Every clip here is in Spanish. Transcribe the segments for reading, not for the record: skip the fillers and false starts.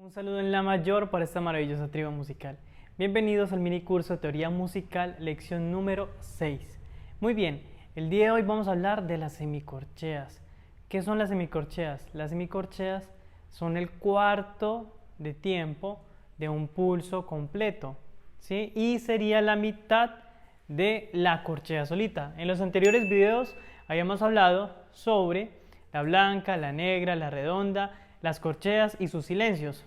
Un saludo en la mayor para esta maravillosa tribu musical. Bienvenidos al mini curso de teoría musical, lección número 6. Muy bien, el día de hoy vamos a hablar de las semicorcheas. ¿Qué son las semicorcheas? Las semicorcheas son el cuarto de tiempo de un pulso completo, ¿sí? Y sería la mitad de la corchea solita. En los anteriores videos habíamos hablado sobre la blanca, la negra, la redonda, las corcheas y sus silencios.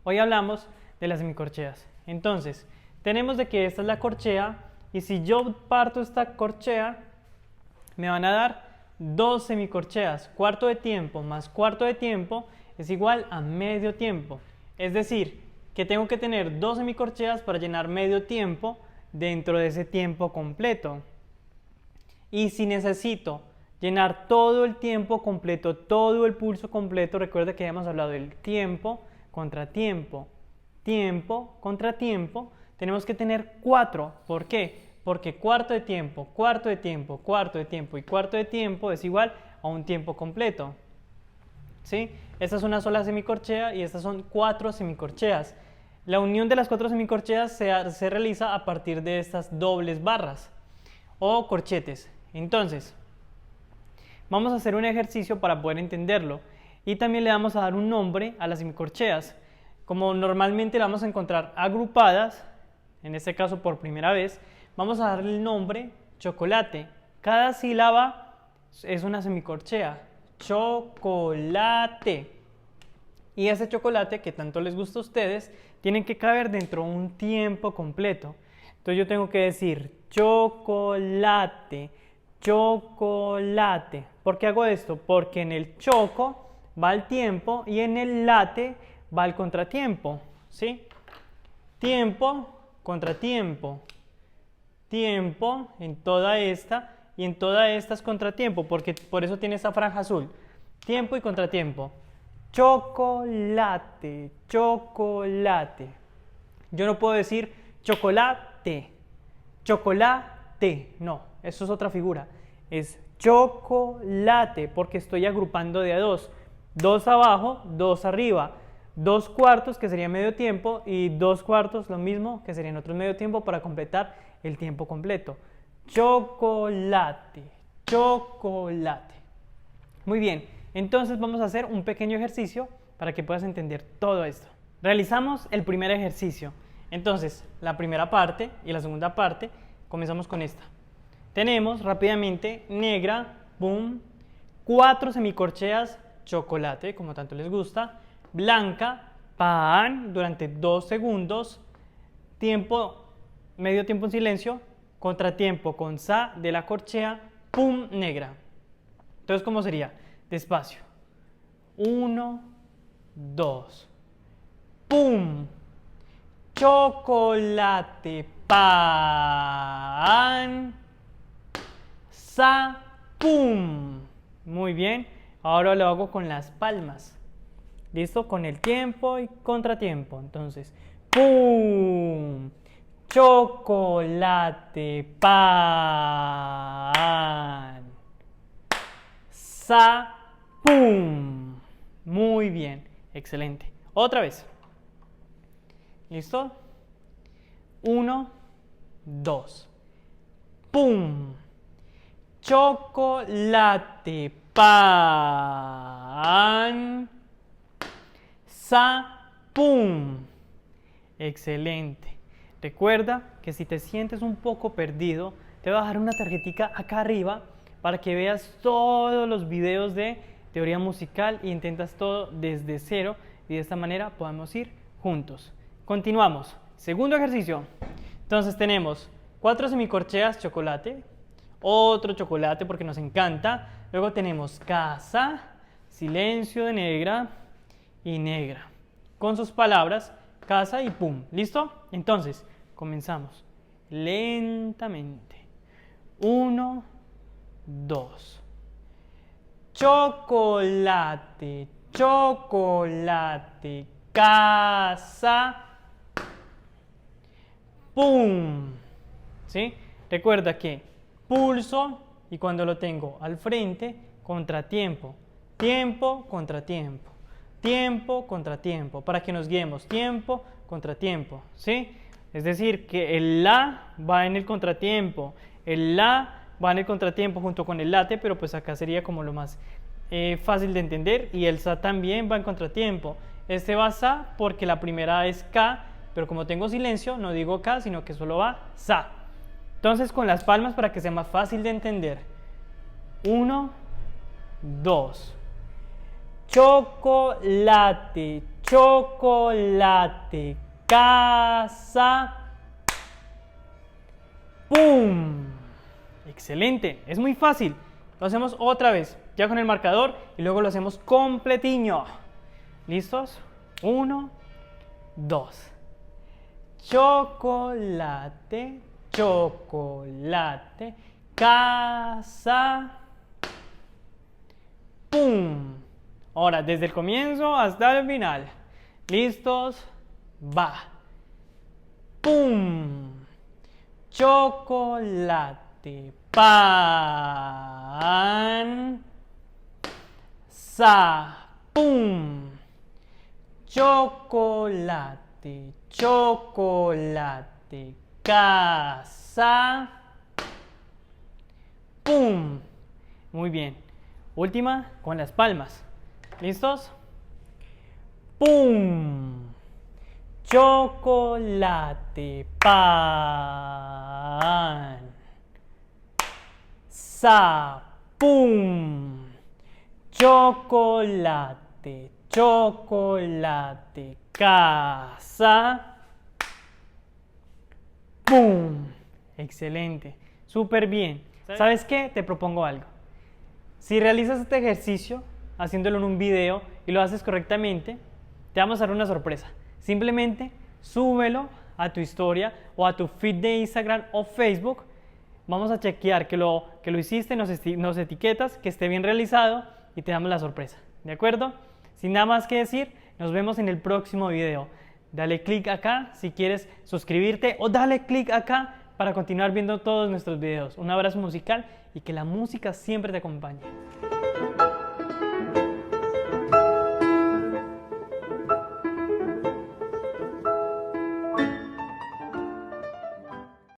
Hoy hablamos de las semicorcheas. Entonces, tenemos de que esta es la corchea y si yo parto esta corchea, me van a dar dos semicorcheas. Cuarto de tiempo más cuarto de tiempo es igual a medio tiempo. Es decir, que tengo que tener dos semicorcheas para llenar medio tiempo dentro de ese tiempo completo. Y si necesito llenar todo el tiempo completo, todo el pulso completo, recuerda que habíamos hablado del tiempo contra tiempo, tiempo contra tiempo, tenemos que tener 4. ¿Por qué? Porque cuarto de tiempo, cuarto de tiempo, cuarto de tiempo y cuarto de tiempo es igual a un tiempo completo. ¿Sí? Esta es una sola semicorchea y estas son 4 semicorcheas. La unión de las 4 semicorcheas se realiza a partir de estas dobles barras o corchetes. Entonces, vamos a hacer un ejercicio para poder entenderlo y también le vamos a dar un nombre a las semicorcheas. Como normalmente las vamos a encontrar agrupadas, en este caso por primera vez, vamos a darle el nombre chocolate. Cada sílaba es una semicorchea. Chocolate. Y ese chocolate que tanto les gusta a ustedes, tiene que caber dentro de un tiempo completo. Entonces yo tengo que decir chocolate, chocolate. ¿Por qué hago esto? Porque en el choco va el tiempo y en el late va el contratiempo, ¿sí? Tiempo, contratiempo, tiempo en toda esta y en toda esta es contratiempo, porque por eso tiene esta franja azul. Tiempo y contratiempo. Chocolate, chocolate. Yo no puedo decir chocolate, chocolate. No, eso es otra figura. Es chocolate, porque estoy agrupando de a dos. 2 abajo, 2 arriba. 2 cuartos, que sería medio tiempo, y 2 cuartos, lo mismo, que serían otros medio tiempo para completar el tiempo completo. Chocolate, chocolate. Muy bien, entonces vamos a hacer un pequeño ejercicio para que puedas entender todo esto. Realizamos el primer ejercicio. Entonces, la primera parte y la segunda parte, comenzamos con esta. Tenemos rápidamente negra, boom, 4 semicorcheas, chocolate, como tanto les gusta, blanca, pan, durante 2 segundos, tiempo, medio tiempo en silencio, contratiempo con sa de la corchea, pum, negra. Entonces, ¿cómo sería? Despacio. 1, 2, pum, chocolate, pan, sa, pum. Muy bien, ahora lo hago con las palmas. ¿Listo? Con el tiempo y contratiempo. Entonces, pum, chocolate, pan, sa, pum. Muy bien, excelente. Otra vez. ¿Listo? 1, 2, pum, chocolate, pan, sa, pum. Excelente. Recuerda que si te sientes un poco perdido, te voy a dejar una tarjetica acá arriba para que veas todos los videos de teoría musical e intentas todo desde cero y de esta manera podemos ir juntos. Continuamos. Segundo ejercicio. Entonces tenemos 4 semicorcheas chocolate, otro chocolate porque nos encanta. Luego tenemos casa, silencio de negra y negra. Con sus palabras, casa y pum. ¿Listo? Entonces, comenzamos lentamente. 1, 2. Chocolate, chocolate, casa, pum. ¿Sí? Recuerda que pulso y cuando lo tengo al frente, contratiempo, tiempo, contratiempo. tiempo contra tiempo, para que nos guiemos, tiempo contra tiempo, ¿sí? Es decir, que el la va en el contratiempo, el la va en el contratiempo junto con el late, pero pues acá sería como lo más fácil de entender, y el sa también va en contratiempo. Este va sa porque la primera es ka, pero como tengo silencio no digo ka, sino que solo va sa. Entonces con las palmas para que sea más fácil de entender. 1, 2. Chocolate, chocolate, casa, ¡pum! Excelente, es muy fácil. Lo hacemos otra vez, ya con el marcador, y luego lo hacemos completiño. ¿Listos? 1, 2. Chocolate, chocolate, casa, ¡pum! Ahora, desde el comienzo hasta el final. ¿Listos? Va. ¡Pum! Chocolate, pan, sa, ¡pum! Chocolate, chocolate, casa, ¡pum! Muy bien. Última con las palmas. ¿Listos? ¡Pum! Chocolate, pan, sa, ¡pum! Chocolate, chocolate, casa, ¡pum! Excelente, súper bien. ¿Sabes qué? Te propongo algo. Si realizas este ejercicio haciéndolo en un video y lo haces correctamente, te vamos a dar una sorpresa. Simplemente súbelo a tu historia o a tu feed de Instagram o Facebook. Vamos a chequear que lo hiciste, nos etiquetas, que esté bien realizado y te damos la sorpresa. ¿De acuerdo? Sin nada más que decir, nos vemos en el próximo video. Dale click acá si quieres suscribirte o dale click acá para continuar viendo todos nuestros videos. Un abrazo musical y que la música siempre te acompañe.